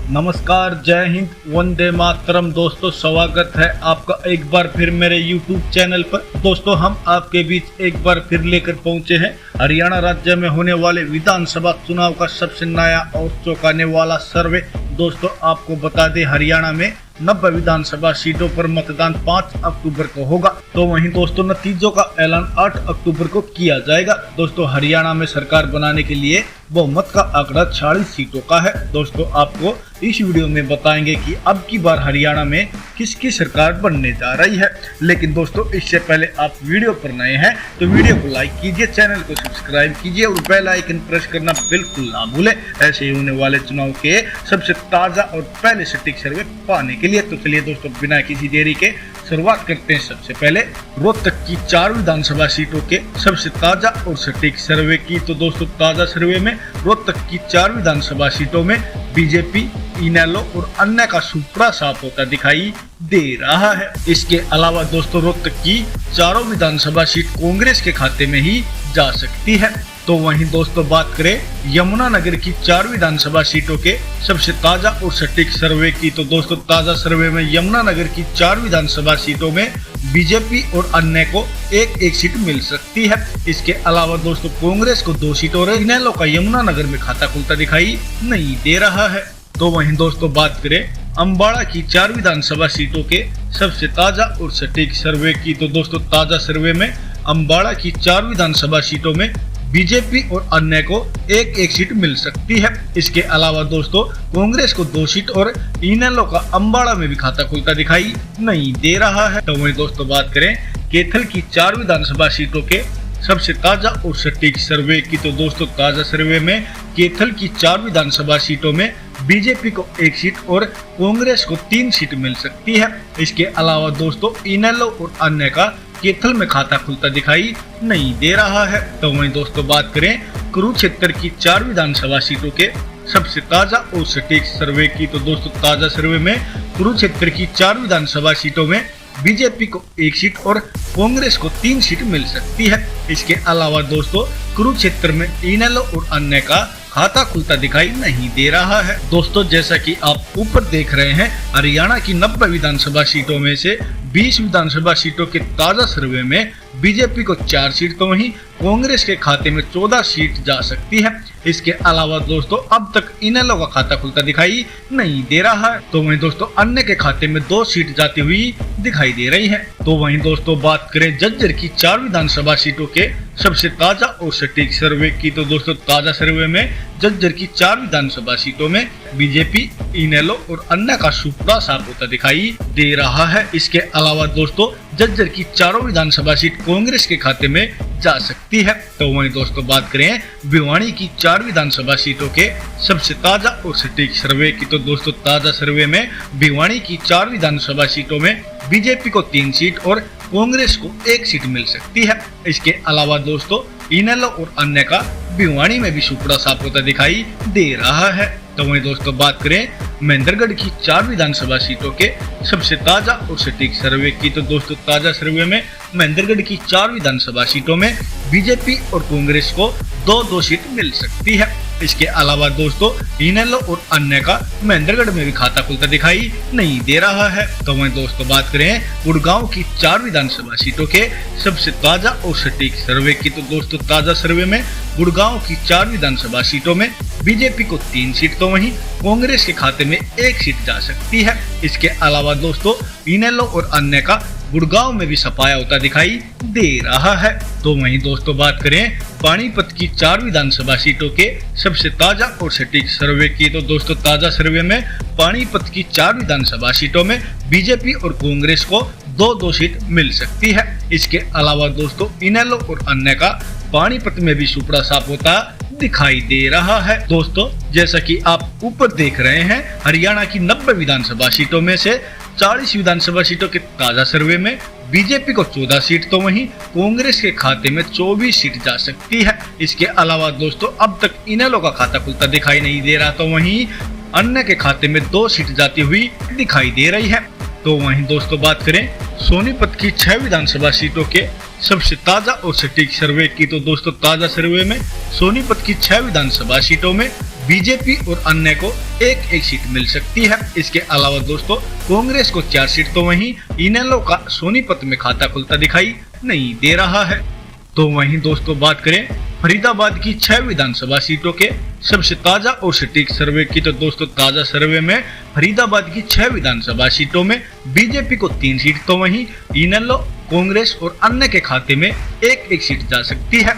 नमस्कार, जय हिंद, वंदे मातरम। दोस्तों, स्वागत है आपका एक बार फिर मेरे YouTube चैनल पर। दोस्तों, हम आपके बीच एक बार फिर लेकर पहुंचे हैं हरियाणा राज्य में होने वाले विधानसभा चुनाव का सबसे नया और चौंकाने वाला सर्वे। दोस्तों, आपको बता दें, हरियाणा में 90 विधानसभा सीटों पर मतदान 5 अक्टूबर को होगा। तो वहीं दोस्तों, नतीजों का ऐलान 8 अक्टूबर को किया जाएगा। दोस्तों, हरियाणा में सरकार बनाने के लिए बहुमत का आंकड़ा 40 सीटों का है। दोस्तों, आपको इस वीडियो में बताएंगे कि अब की बार हरियाणा में किसकी सरकार बनने जा रही है। लेकिन दोस्तों, इससे पहले आप वीडियो पर नए हैं तो वीडियो को लाइक कीजिए, चैनल को सब्सक्राइब कीजिए और बेल आइकन प्रेस करना बिल्कुल ना भूलें ऐसे ही होने वाले चुनाव के सबसे ताजा और पहले सटीक सर्वे पाने के लिए। तो चलिए दोस्तों, बिना किसी देरी के शुरुआत करते हैं। सबसे पहले रोहतक की 4 विधानसभा सीटों के सबसे ताजा और सटीक सर्वे की। तो दोस्तों, ताजा सर्वे में रोहतक की 4 विधानसभा सीटों में बीजेपी, इनेलो और अन्य का सुपड़ा साफ होता दिखाई दे रहा है। इसके अलावा दोस्तों, रोहतक की चारों विधानसभा सीट कांग्रेस के खाते में ही जा सकती है। तो वहीं दोस्तों, बात करें यमुनानगर की 4 विधानसभा सीटों के सबसे ताजा और सटीक सर्वे की। तो दोस्तों, ताजा सर्वे में यमुनानगर की 4 विधानसभा सीटों में बीजेपी और अन्य को एक सीट मिल सकती है। इसके अलावा दोस्तों, कांग्रेस को 2 सीट और इनेलो का यमुनानगर में खाता खुलता दिखाई नहीं दे रहा है। तो वहीं दोस्तों, बात करें अम्बाड़ा की 4 विधानसभा सीटों के सबसे ताजा और सटीक सर्वे की। तो दोस्तों, ताजा सर्वे में अम्बाड़ा की 4 विधानसभा सीटों में बीजेपी और अन्य को एक सीट मिल सकती है। इसके अलावा दोस्तों, कांग्रेस को 2 सीट और इनेलो का अम्बाड़ा में भी खाता खुलता दिखाई नहीं दे रहा है। तो वहीं दोस्तों, बात करें कैथल की 4 विधानसभा सीटों के सबसे ताजा और सटीक सर्वे की। तो दोस्तों, ताजा सर्वे में कैथल की 4 विधानसभा सीटों में बीजेपी को 1 सीट और कांग्रेस को 3 सीट मिल सकती है। इसके अलावा दोस्तों, इनेलो और अन्य का कैथल में खाता खुलता दिखाई नहीं दे रहा है। तो वहीं दोस्तों, बात करें कुरुक्षेत्र की 4 विधानसभा सीटों के सबसे ताजा और सटीक सर्वे की। तो दोस्तों, ताजा सर्वे में कुरुक्षेत्र की 4 विधानसभा सीटों में बीजेपी को 1 सीट और कांग्रेस को 3 सीट मिल सकती है। इसके अलावा दोस्तों, कुरुक्षेत्र में इनेलो और अन्य का खाता खुलता दिखाई नहीं दे रहा है। दोस्तों, जैसा कि आप ऊपर देख रहे हैं, हरियाणा की 90 विधानसभा सीटों में से 20 विधानसभा सीटों के ताजा सर्वे में बीजेपी को 4 सीट तो वहीं कांग्रेस के खाते में 14 सीट जा सकती है। इसके अलावा दोस्तों, अब तक इनेलो का खाता खुलता दिखाई नहीं दे रहा है। तो वहीं दोस्तों, अन्य के खाते में 2 सीट जाती हुई दिखाई दे रही है। तो वहीं दोस्तों, बात करें झज्जर की 4 विधानसभा सीटों के सबसे ताजा और सटीक सर्वे की। तो दोस्तों, ताजा सर्वे में झज्जर की 4 विधानसभा सीटों में बीजेपी, इनेलो और अन्य का सुपड़ा साफ होता दिखाई दे रहा है। इसके अलावा दोस्तों, झज्जर की चारों विधानसभा सीट कांग्रेस के खाते में जा सकती है। तो वहीं दोस्तों, बात करें भिवानी की 4 विधानसभा सीटों के सबसे ताजा और सटीक सर्वे की। तो दोस्तों, ताजा सर्वे में भिवानी की 4 विधानसभा सीटों में बीजेपी को 3 सीट और कांग्रेस को 1 सीट मिल सकती है। इसके अलावा दोस्तों, इनेलो और अन्य का भिवानी में भी सुपड़ा साफ होता दिखाई दे रहा है। तो वहीं दोस्तों, बात करें महेंद्रगढ़ की 4 विधानसभा सीटों के सबसे ताजा और सटीक सर्वे की। तो दोस्तों, ताजा सर्वे में महेंद्रगढ़ की 4 विधानसभा सीटों में बीजेपी और कांग्रेस को 2 सीट मिल सकती है। इसके अलावा दोस्तों, इनेलो और अन्य का महेंद्रगढ़ में भी खाता खुलता दिखाई नहीं दे रहा है। तो वहीं दोस्तों, बात करें गुड़गांव की 4 विधानसभा सीटों के सबसे ताजा और सटीक सर्वे की। तो दोस्तों, ताजा सर्वे में गुड़गांव की 4 विधानसभा सीटों में बीजेपी को 3 सीट तो वहीं कांग्रेस के खाते में 1 सीट जा सकती है। इसके अलावा दोस्तों, इनेलो और अन्य का गुड़गांव में भी सफाया होता दिखाई दे रहा है। तो वहीं दोस्तों, बात करें पानीपत की 4 विधानसभा सीटों के सबसे ताजा और सटीक सर्वे की। तो दोस्तों, ताजा सर्वे में पानीपत की 4 विधानसभा सीटों में बीजेपी और कांग्रेस को 2 सीट मिल सकती है। इसके अलावा दोस्तों, इनेलो और अन्य का पानीपत में भी सुपड़ा साफ होता दिखाई दे रहा है। दोस्तों, जैसा कि आप ऊपर देख रहे हैं, हरियाणा की 90 विधानसभा सीटों में से 40 विधानसभा सीटों के ताजा सर्वे में बीजेपी को 14 सीट तो वहीं कांग्रेस के खाते में 24 सीट जा सकती है। इसके अलावा दोस्तों, अब तक इनेलो का खाता खुलता दिखाई नहीं दे रहा, तो वहीं अन्य के खाते में 2 सीट जाती हुई दिखाई दे रही है। तो वहीं दोस्तों, बात करें सोनीपत की 6 विधानसभा सीटों के सबसे ताजा और सटीक सर्वे की। तो दोस्तों, ताजा सर्वे में सोनीपत की 6 विधानसभा सीटों में बीजेपी और अन्य को एक एक सीट मिल सकती है। इसके अलावा दोस्तों कांग्रेस को 4 सीट तो वहीं इनेलो का सोनीपत में खाता खुलता दिखाई नहीं दे रहा है। तो वहीं दोस्तों बात करें फरीदाबाद की 6 विधानसभा सीटों के सबसे ताजा और सटीक सर्वे की, तो दोस्तों ताजा सर्वे में फरीदाबाद की 6 विधानसभा सीटों में बीजेपी को 3 सीट तो वहीं इनेलो, कांग्रेस और अन्य के खाते में एक एक सीट जा सकती है।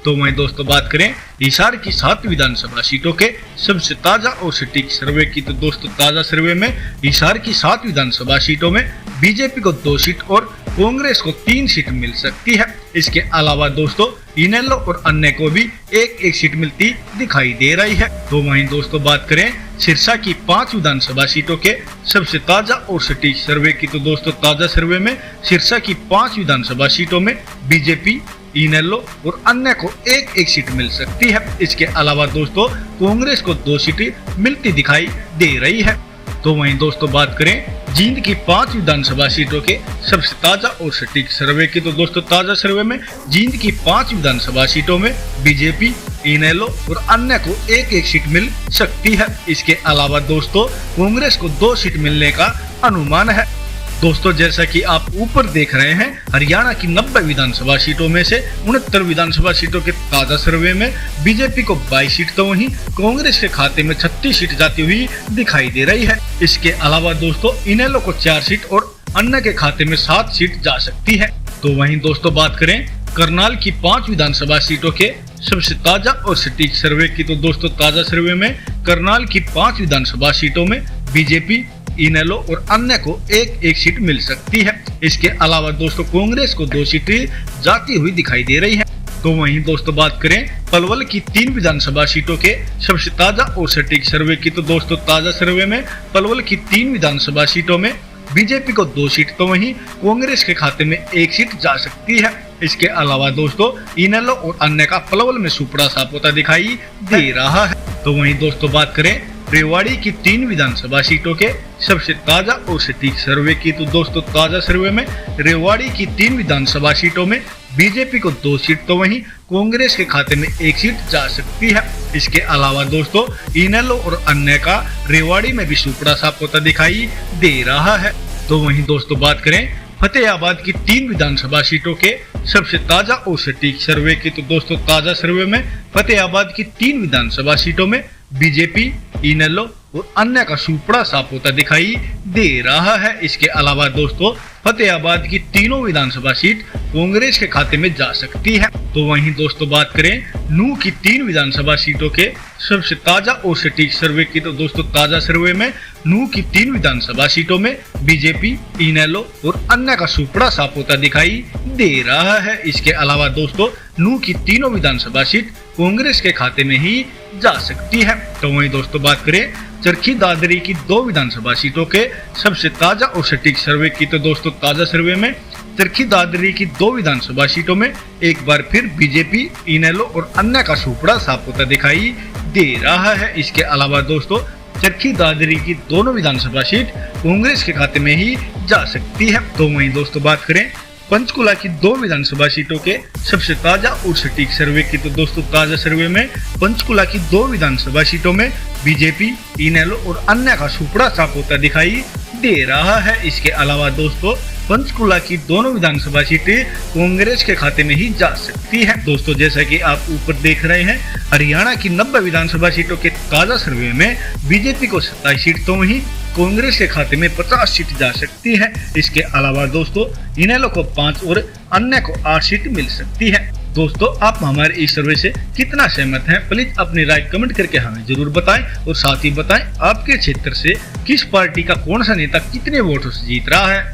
तो वहीं दोस्तों बात करें हिसार की 7 विधानसभा सीटों के सबसे ताजा और सटीक सर्वे की, तो दोस्तों ताजा सर्वे में हिसार की 7 विधानसभा सीटों में बीजेपी को 2 सीट और कांग्रेस को 3 सीट मिल सकती है। इसके अलावा दोस्तों इनेलो और अन्य को भी एक एक सीट मिलती दिखाई दे रही है। तो वहीं दोस्तों बात करें सिरसा की 5 विधानसभा सीटों के सबसे ताजा और सटीक सर्वे की, तो दोस्तों ताजा सर्वे में सिरसा की 5 विधानसभा सीटों में बीजेपी, इनेलो और अन्य को एक एक सीट मिल सकती है। इसके अलावा दोस्तों कांग्रेस को 2 सीटें मिलती दिखाई दे रही है। तो वहीं दोस्तों बात करें जींद की 5 विधानसभा सीटों के सबसे ताजा और सटीक सर्वे की, तो दोस्तों ताजा सर्वे में जींद की 5 विधानसभा सीटों में बीजेपी, इनेलो और अन्य को एक एक सीट मिल सकती है। इसके अलावा दोस्तों कांग्रेस को 2 सीट मिलने का अनुमान है। दोस्तों जैसा कि आप ऊपर देख रहे हैं हरियाणा की 90 विधानसभा सीटों में से 69 विधानसभा सीटों के ताजा सर्वे में बीजेपी को 22 सीट तो वहीं कांग्रेस के खाते में 36 सीट जाती हुई दिखाई दे रही है। इसके अलावा दोस्तों इनेलो को 4 सीट और अन्य के खाते में 7 सीट जा सकती है। तो वहीं दोस्तों बात करें करनाल की 5 विधानसभा सीटों के सबसे ताजा और सटीक सर्वे की, तो दोस्तों ताजा सर्वे में करनाल की 5 विधानसभा सीटों में बीजेपी, इनेलो और अन्य को एक एक सीट मिल सकती है। इसके अलावा दोस्तों कांग्रेस को 2 सीटें जाती हुई दिखाई दे रही है। तो वहीं दोस्तों बात करें पलवल की 3 विधानसभा सीटों के सबसे ताजा और सटीक सर्वे की, तो दोस्तों ताजा सर्वे में पलवल की 3 विधानसभा सीटों में बीजेपी को 2 सीट तो वहीं कांग्रेस के खाते में 1 सीट जा सकती है। इसके अलावा दोस्तों इनेलो और अन्य का पलवल में सुपड़ा साफ होता दिखाई दे रहा है। तो वहीं दोस्तों बात करें रेवाड़ी की 3 विधानसभा सीटों के सबसे ताजा और सटीक सर्वे की, तो दोस्तों ताजा सर्वे में रेवाड़ी की 3 विधानसभा सीटों में बीजेपी को 2 सीट तो वहीं कांग्रेस के खाते में 1 सीट जा सकती है। इसके अलावा दोस्तों इनेलो और अन्य का रेवाड़ी में भी सुपड़ा साफ होता दिखाई दे रहा है। तो वहीं दोस्तों बात करें फतेहाबाद की 3 विधानसभा सीटों के सबसे ताजा और सटीक सर्वे की, तो दोस्तों ताजा सर्वे में फतेहाबाद की 3 विधानसभा सीटों में बीजेपी, इनेलो और अन्य का सुपड़ा साफ होता दिखाई दे रहा है। इसके अलावा दोस्तों फतेहाबाद की तीनों विधानसभा सीट कांग्रेस के खाते में जा सकती है। तो वहीं दोस्तों बात करें नूह की 3 विधानसभा सीटों के सबसे ताजा और सटीक सर्वे की, तो दोस्तों ताजा सर्वे में नूह की 3 विधानसभा सीटों में बीजेपी, इनेलो और अन्य का सुपड़ा साफ होता दिखाई दे रहा है। इसके अलावा दोस्तों नूह की तीनों विधानसभा सीट कांग्रेस के खाते में ही जा सकती है। तो वहीं दोस्तों बात करें चरखी दादरी की 2 विधानसभा सीटों के सबसे ताजा और सटीक सर्वे की, तो दोस्तों ताजा सर्वे में चरखी दादरी की 2 विधानसभा सीटों में एक बार फिर बीजेपी, इनेलो और अन्य का सुपड़ा साफ होता दिखाई दे रहा है। इसके अलावा दोस्तों चरखी दादरी की दोनों विधानसभा सीट कांग्रेस के खाते में ही जा सकती है। तो वहीं दोस्तों बात करें पंचकुला की 2 विधानसभा सीटों के सबसे ताजा और सटीक सर्वे की, तो दोस्तों ताजा सर्वे में पंचकुला की 2 विधानसभा सीटों में बीजेपी, इनेलो और अन्य का सुपड़ा साफ होता दिखाई दे रहा है। इसके अलावा दोस्तों पंचकुला की दोनों विधानसभा सीटें कांग्रेस के खाते में ही जा सकती है। दोस्तों जैसा कि आप ऊपर देख रहे हैं हरियाणा की 90 विधानसभा सीटों के ताजा सर्वे में बीजेपी को 27 सीट तो वहीं कांग्रेस के खाते में 50 सीट जा सकती है। इसके अलावा दोस्तों इनेलो को 5 और अन्य को 8 सीट मिल सकती है। दोस्तों आप हमारे इस सर्वे से कितना सहमत हैं प्लीज अपनी राय कमेंट करके हमें जरूर बताएं और साथ ही बताएं आपके क्षेत्र से किस पार्टी का कौन सा नेता कितने वोटों से जीत रहा है।